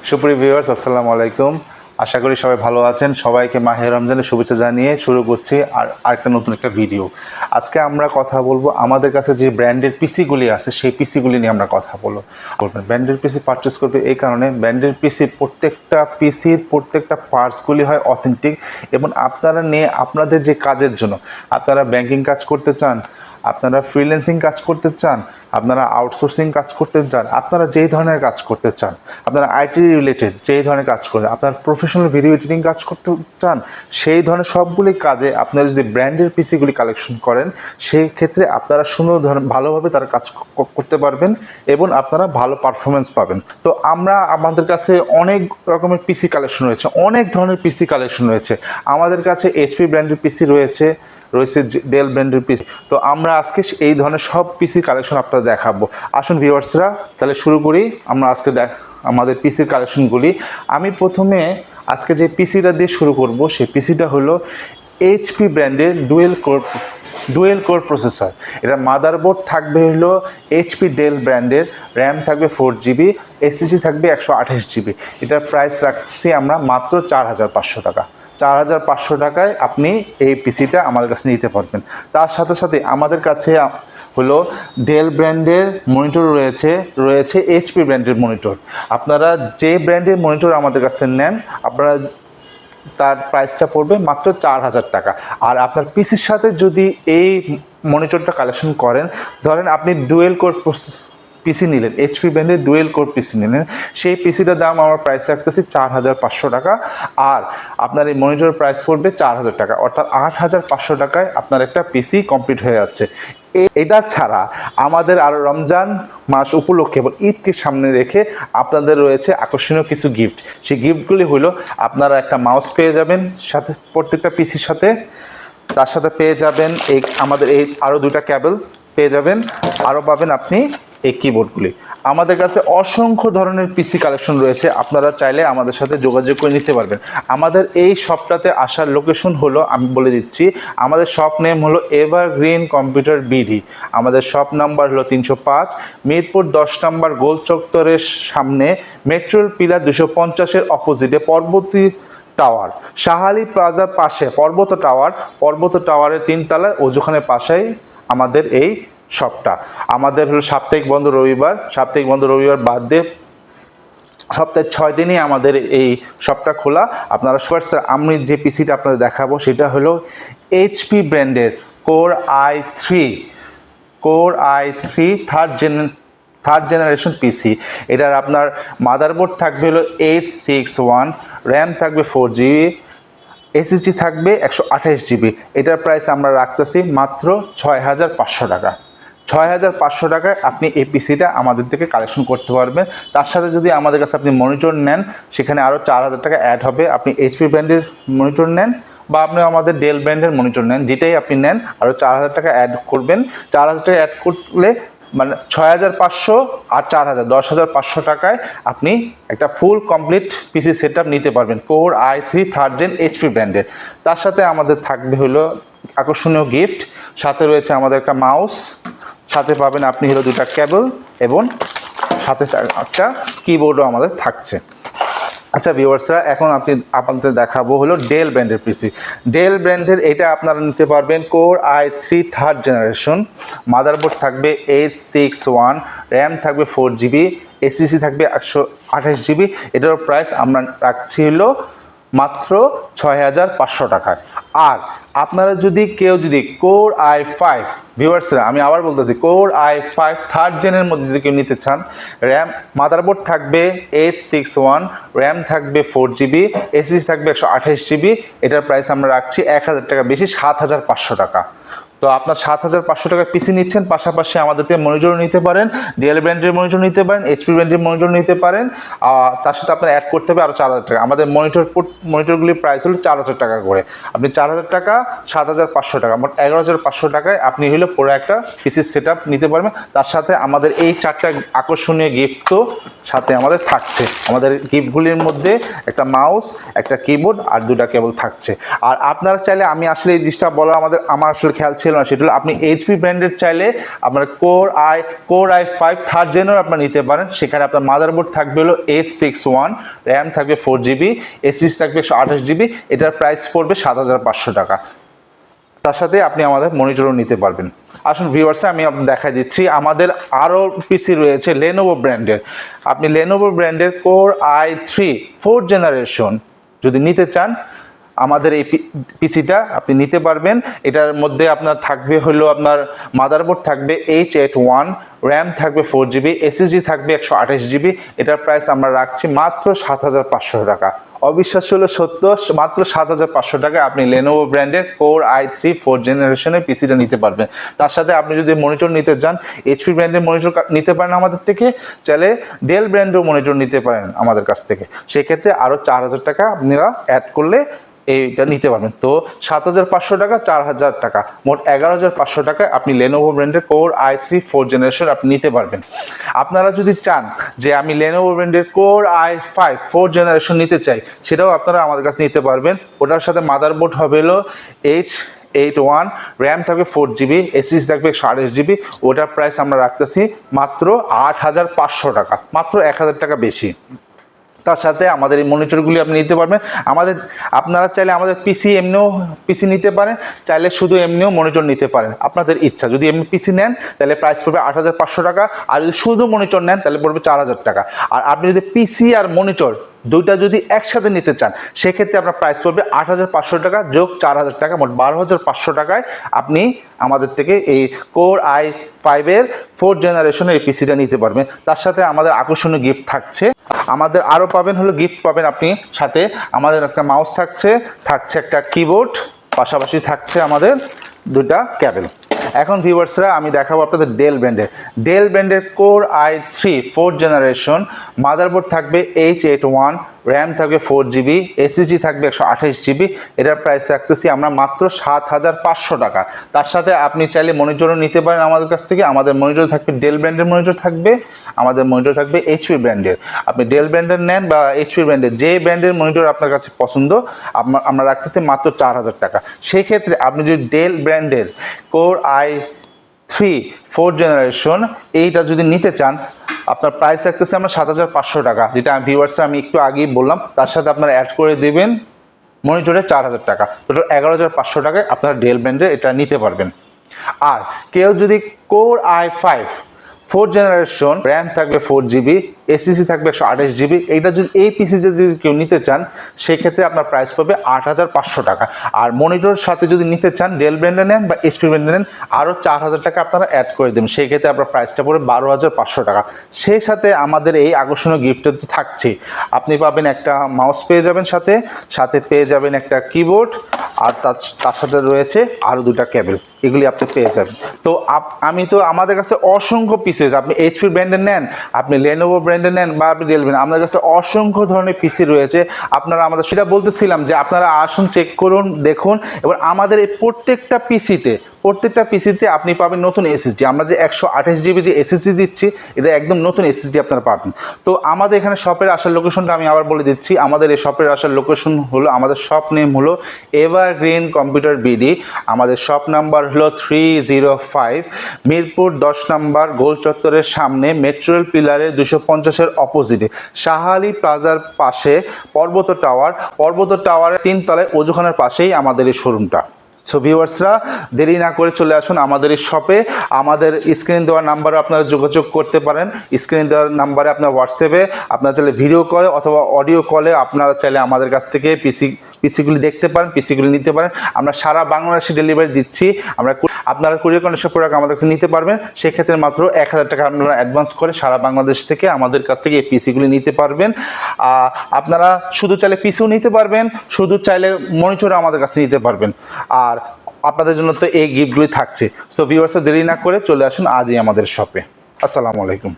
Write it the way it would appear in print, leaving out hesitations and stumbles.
সুপ্রিয় ভিউয়ার্স, আসসালামু আলাইকুম। আশা করি সবাই ভালো আছেন। সবাইকে মাহে রমজানের শুভেচ্ছা জানিয়ে শুরু করছি আরেকটা নতুন একটা ভিডিও। আজকে আমরা কথা বলবো আমাদের কাছে যে ব্র্যান্ডের পিসিগুলি আছে সেই পিসিগুলি নিয়ে আমরা কথা বলবো। ব্র্যান্ডের পিসি পারচেস করবে এই কারণে ব্র্যান্ডের পিসির প্রত্যেকটা পার্টসগুলি হয় অথেন্টিক এবং আপনারা নিয়ে আপনাদের যে কাজের জন্য আপনারা ব্যাংকিং কাজ করতে চান, আপনারা ফ্রিল্যান্সিং কাজ করতে চান, আপনারা আউটসোর্সিং কাজ করতে চান, আপনারা যেই ধরনের কাজ করতে চান, আপনারা আইটি রিলেটেড যেই ধরনের কাজ করেন, আপনার প্রফেশনাল ভিডিও এডিটিং কাজ করতে চান, সেই ধরনের সবগুলি কাজে আপনারা যদি ব্র্যান্ডের পিসিগুলি কালেকশন করেন সেই ক্ষেত্রে আপনারা ভালোভাবে তারা কাজ করতে পারবেন এবং আপনারা ভালো পারফরমেন্স পাবেন। তো আমাদের কাছে অনেক রকমের পিসি কালেকশন রয়েছে, অনেক ধরনের পিসি কালেকশন রয়েছে। আমাদের কাছে এইচপি ব্র্যান্ডের পিসি রয়েছে ডেল ব্র্যান্ডের পিসি। তো আমরা আজকে এই ধরনের সব পিসি কালেকশন আপনাদের দেখাবো। আসুন ভিউয়ার্সরা, তাহলে শুরু করি আমরা আজকে আমাদের পিসির কালেকশনগুলি। আমি প্রথমে আজকে যে পিসিটা দিয়ে শুরু করব সেই পিসিটা হলো এইচপি ব্র্যান্ডের ডুয়েল কোর প্রসেসর। এটা মাদারবোর্ড থাকবে হলো এইচপি ডেল ব্র্যান্ডের, র্যাম থাকবে 4GB, এসএসডি থাকবে 128GB। এটার প্রাইস রাখছি আমরা মাত্র 4500 টাকা। 4500 টাকায় আপনি এই পিসিটা আমাদের কাছে নিতে পারবেন। তার সাথে সাথে আমাদের কাছে হলো ডেল ব্র্যান্ডের মনিটর রয়েছে এইচপি ব্র্যান্ডের মনিটর। আপনারা যে ব্র্যান্ডের মনিটর আমাদের কাছে নেন আপনারা তার প্রাইসটা পড়বে মাত্র 4000 টাকা। আর আপনার পিসির সাথে যদি এই মনিটরটা কালেকশন করেন, ধরেন আপনি ডুয়েল কোর পিসি নিলেন, এইচপি ব্র্যান্ডের ডুয়েল কোর পিসি নিলেন, সেই পিসিটার দাম আমার প্রাইস রাখতেছি 4500 টাকা। আর আপনার এই মনিটরের প্রাইস পড়বে 4000 টাকা, অর্থাৎ 8500 টাকায় আপনার একটা পিসি কমপ্লিট হয়ে যাচ্ছে। এটা ছাড়া আমাদের আরও রমজান মাস উপলক্ষে এবং ঈদকে সামনে রেখে আপনাদের রয়েছে আকর্ষণীয় কিছু গিফট। সেই গিফটগুলি হলো আপনারা একটা মাউস পেয়ে যাবেন সাথে, প্রত্যেকটা পিসির সাথে। তার সাথে পেয়ে যাবেন আমাদের আরও 2টা কেবল পেয়ে যাবেন, আরও পাবেন আপনি এই কিবোর্ডগুলি। আমাদের কাছে অসংখ্য ধরনের পিসি কালেকশন রয়েছে, আপনারা চাইলে আমাদের সাথে যোগাযোগ করে নিতে পারবেন। আমাদের এই শপটাতে আসার লোকেশন হলো, আমি বলে দিচ্ছি, আমাদের শপ নেম হলো এভারগ্রিন কম্পিউটার বিডি। আমাদের শপ নাম্বার হলো 305, মিরপুর 10 নম্বর গোল চত্বরের সামনে, মেট্রোল পিলার 250-এর অপোজিটে পরবর্তী টাওয়ার, শাহালি প্লাজার পাশে পর্বত টাওয়ারের 3 তলায় ওজুখানের পাশেই আমাদের এই শপটা। আমাদের হলো সাপ্তাহিক বন্ধ রবিবার বাদ দিয়ে সপ্তাহে 6 দিনই আমাদের এই শপটা খোলা। আপনারা আমি যে পিসিটা আপনাদের দেখাবো সেটা হলো এইচপি ব্র্যান্ডের কোর i3 থার্ড জেনারেশন পিসি। এটার আপনার মাদারবোর্ড থাকবে হলো 861, র্যাম থাকবে 4GB, এসএসডি থাকবে 128GB। এটার প্রাইস আমরা রাখতেছি মাত্র 6500 টাকা। 6500 টাকায় আপনি এই পিসিটা আমাদের থেকে কালেকশন করতে পারবেন। তার সাথে যদি আমাদের কাছে আপনি মনিটর নেন, সেখানে আরও 4000 টাকা অ্যাড হবে। আপনি এইচপি ব্র্যান্ডের মনিটর নেন বা আপনি আমাদের ডেল ব্র্যান্ডের মনিটর নেন, যেটাই আপনি নেন আরও 4000 টাকা অ্যাড করবেন। 4000 টাকা অ্যাড করলে মানে 6500 আর 4000, 10500 টাকায় আপনি একটা ফুল কমপ্লিট পিসি সেট নিতে পারবেন core i3 third gen HP ব্র্যান্ডের। তার সাথে আমাদের থাকবে হলো আকর্ষণীয় গিফট, সাথে রয়েছে আমাদের একটা মাউস, সাথে পাবেন আপনি হলো 2টা কেবল এবং সাথে একটা কিবোর্ডও আমাদের থাকছে। আচ্ছা ভিউয়ার্সরা, এখন আপনাদের দেখাবো হলো ডেল ব্র্যান্ডের পিসি। ডেল ব্র্যান্ডের এটা আপনারা নিতে পারবেন core i3 third generation, motherboard থাকবে 861, র্যাম থাকবে 4GB, এসএসডি থাকবে 128GB। এটার প্রাইস আমরা রাখছি হলো মাত্র 6500 টাকায়। আর আপনারা যদি কেউ কোর i5, ভিউয়ার্সরা আমি আবার বলতেছি, কোর i5 থার্ড জেনের মধ্যে যদি কেউ নিতে চান, মাদারবোর্ড থাকবে 861, র্যাম থাকবে 4GB, এসএসডি থাকবে 128GB। এটার প্রাইস আমরা রাখছি 1000 টাকা বেশি, 7500 টাকা। তো আপনার 7500 টাকা পিসি নিচ্ছেন, পাশাপাশি আমাদের থেকে মনিটর নিতে পারেন, ডেল ব্র্যান্ডের মনিটর নিতে পারেন, এইচপি ব্র্যান্ডের মনিটর নিতে পারেন। তার সাথে আপনার অ্যাড করতে হবে আরও 4000 টাকা। আমাদের মনিটরগুলির প্রাইস হলো 4000 টাকা করে। আপনি 4000 টাকা, 7500 টাকা, মোট 11500 টাকায় আপনি হলো পুরো একটা পিসির সেট নিতে পারবেন। তার সাথে আমাদের এই 4টা আকর্ষণীয় গিফটও সাথে আমাদের থাকছে। আমাদের গিফটগুলির মধ্যে একটা মাউস, একটা কিবোর্ড আর 2টা কেবল থাকছে। আর আপনারা চাইলে, আমি আসলে এই জিনিসটা বলা আমার আসলে খেয়াল ছিল ছিল না, সেটা হলো আপনি এইচপি ব্র্যান্ডের চাইলে আপনার কোর i5 থার্ড জেনের আপনারা নিতে পারেন। সেখানে আপনার মাদারবোর্ড থাকবে হলো 861, র্যাম থাকবে 4GB, এসএসডি থাকবে 128GB। এটার প্রাইস পড়বে 7500 টাকা। তার সাথে আপনি আমাদের মনিটরও নিতে পারবেন। আসুন ভিউয়ার্স, আমি দেখাই দিচ্ছি আমাদের আরও পিসি রয়েছে লেনোভো ব্র্যান্ডের। আপনি লেনোভো ব্র্যান্ডের কোর i3 4th জেনারেশন যদি নিতে চান, আমাদের এই পিসিটা আপনি নিতে পারবেন। এটার মধ্যে আপনার থাকবে হলো আপনার মাদারবোর্ড থাকবে H81, র্যাম থাকবে 4GB, এসএসডি থাকবে 128GB। এটার প্রাইস আমরা রাখছি মাত্র 7500 টাকা। অবিশ্বাস্য হলো সত্য, মাত্র 7500 টাকায় আপনি লেনোভো ব্র্যান্ডের কোর i3 4th জেনারেশনের পিসিটা নিতে পারবেন। তার সাথে আপনি যদি মনিটর নিতে চান, এইচপি ব্র্যান্ডের মনিটর নিতে পারেন আমাদের থেকে, চাইলে ডেল ব্র্যান্ডের মনিটর নিতে পারেন আমাদের কাছ থেকে। সেক্ষেত্রে আরও 4000 টাকা আপনারা অ্যাড করলে এইটা নিতে পারবেন। তো 7500 টাকা, 4000 টাকা, মোট 11500 টাকায় আপনি লেনোভো ব্র্যান্ডের কোর i3 4th জেনারেশন আপনি নিতে পারবেন। আপনারা যদি চান যে আমি লেনোভো ব্র্যান্ডের কোর i5 4th জেনারেশন নিতে চাই, সেটাও আপনারা আমাদের কাছে নিতে পারবেন। ওটার সাথে মাদারবোর্ড হবে হলো H81, র্যাম থাকবে 4GB, এসএসডি থাকবে 128GB। ওটার প্রাইস আমরা রাখতেছি মাত্র 8500 টাকা, মাত্র 1000 টাকা বেশি। তার সাথে আমাদের এই মনিটরগুলি আপনি নিতে পারবেন। আপনারা চাইলে আমাদের পিসি নিতে পারেন, চাইলে শুধু এমনিও মনিটর নিতে পারেন, আপনাদের ইচ্ছা। যদি এমনি পিসি নেন তাহলে প্রাইস পড়বে 8500 টাকা, আর যদি শুধু মনিটর নেন তাহলে পড়বে 4000 টাকা। আর আপনি যদি পিসি আর মনিটর দুইটা যদি একসাথে নিতে চান, সেক্ষেত্রে আপনার প্রাইস পড়বে 8500 টাকা যোগ 4000 টাকা, মোট 12500 টাকায় আপনি আমাদের থেকে এই কোর i5 এর 4th জেনারেশনের এই পিসিটা নিতে পারবেন। তার সাথে আমাদের আকর্ষণীয় গিফট থাকছে। আমাদের আরও পাবেন হলো গিফট পাবেন আপনি, সাথে আমাদের একটা মাউস থাকছে একটা কিবোর্ড, পাশাপাশি থাকছে আমাদের দুটা কেবল। এখন ভিউয়ার্সরা আমি দেখাবো আপনাদের ডেল ব্র্যান্ডের core i3 4th generation. Motherboard থাকবে H81, র্যাম থাকবে 4GB, এসএসডি থাকবে 128GB। এটার প্রাইস রাখতেছি আমরা মাত্র 7500 টাকা। তার সাথে আপনি চাইলে মনিটরও নিতে পারেন আমাদের কাছ থেকে। আমাদের মনিটর থাকবে ডেল ব্র্যান্ডের মনিটর থাকবে, আমাদের মনিটর থাকবে এইচপি ব্র্যান্ডের। আপনি ডেল ব্র্যান্ডের নেন বা এইচপি ব্র্যান্ডের, যে ব্র্যান্ডের মনিটর আপনার কাছে পছন্দ, আমরা রাখতেছি মাত্র 4000 টাকা। সেই ক্ষেত্রে আপনি যদি ডেল ব্র্যান্ডের কোর i3 4th জেনারেশন এইটা যদি নিতে চান, আপনার প্রাইস রাখতেছে আমরা 7500 টাকা, যেটা ভিউয়ার্সরা আমি একটু আগেই বললাম। তার সাথে আপনারা অ্যাড করে দেবেন মনিটরে 4000 টাকা, টোটাল 11500 টাকায় আপনারা ডেল ব্র্যান্ডের এটা নিতে পারবেন। আর কেউ যদি core i5 4th generation, RAM থাকবে 4GB, এসএসডি থাকবে 128GB, এইটা যদি এই পিসি যদি কেউ নিতে চান, সেক্ষেত্রে আপনার প্রাইস পাবে 8500 টাকা। আর মনিটরের সাথে যদি নিতে চান, ডেল ব্র্যান্ডে নেন বা এইচপি ব্র্যান্ডে নেন, আরও 4000 টাকা আপনারা অ্যাড করে দেবেন। সেই ক্ষেত্রে আপনার প্রাইসটা পড়বে 12500 টাকা। সেই সাথে আমাদের এই আকর্ষণীয় গিফটটা তো থাকছে, আপনি পাবেন একটা মাউস পেয়ে যাবেন, সাথে পেয়ে যাবেন একটা কিবোর্ড, আর তার সাথে রয়েছে আরও দুটা কেবল, এগুলি আপনি পেয়ে যাবেন। তো আমাদের কাছে অসংখ্য পিসেস, আপনি এইচপি ব্র্যান্ডের নেন, আপনি লেনোভো ব্র্যান্ডের নেন বা আপনি ডেল ব্র্যান্ড, আমাদের কাছে অসংখ্য ধরনের পিসি রয়েছে। আপনারা আমাদের সেটা বলতেছিলাম যে আপনারা আসুন, চেক করুন, দেখুন। এবার আমাদের এই প্রত্যেকটা পিসিতে আপনি পাবেন নতুন এসএসডি। আমরা যে 128GB যে এসএসডি দিচ্ছি, এটা একদম নতুন এসএসডি আপনারা পাবেন। তো আমাদের এখানে শপের আসার লোকেশনটা আমি আবার বলে দিচ্ছি। আমাদের এই শপের আসার লোকেশন হলো, আমাদের শপ নেম হলো এভারগ্রিন কম্পিউটার বিডি। আমাদের শপ নাম্বার হলো 305, মিরপুর 10 নম্বর, গোল চত্বরের সামনে, মেট্রো রেল পিলারের 250-এর অপোজিটে, শাহালি প্লাজার পাশে পর্বত টাওয়ারের 3 তলায় ওজুখানার পাশেই আমাদের এই শোরুমটা। সো ভিউয়ার্সরা, দেরি না করে চলে আসুন আমাদের এই শপে। আমাদের স্ক্রিন দেওয়ার নাম্বারে আপনারা যোগাযোগ করতে পারেন। স্ক্রিন দেওয়ার নাম্বারে আপনার হোয়াটসঅ্যাপে আপনারা চাইলে ভিডিও কলে অথবা অডিও কলে আপনারা চাইলে আমাদের কাছ থেকে পিসিগুলি দেখতে পারেন, পিসিগুলি নিতে পারেন। আমরা সারা বাংলাদেশে ডেলিভারি দিচ্ছি। আপনারা কুরিয়ার কন্ডিশন প্রোডাক্ট আমাদের কাছে নিতে পারবেন। সেক্ষেত্রে মাত্র 1000 টাকা আপনারা অ্যাডভান্স করে সারা বাংলাদেশ থেকে আমাদের কাছ থেকে এই পিসিগুলি নিতে পারবেন। আপনারা শুধু চাইলে পিসিও নিতে পারবেন, শুধু চাইলে মনিটরও আমাদের কাছে নিতে পারবেন। আর আপনাদের জন্য তো এই গিফটগুলি থাকছে। সো ভিউয়ার্সরা, দেরি না করে চলে আসুন আজই আমাদের শপে। আসসালামু আলাইকুম।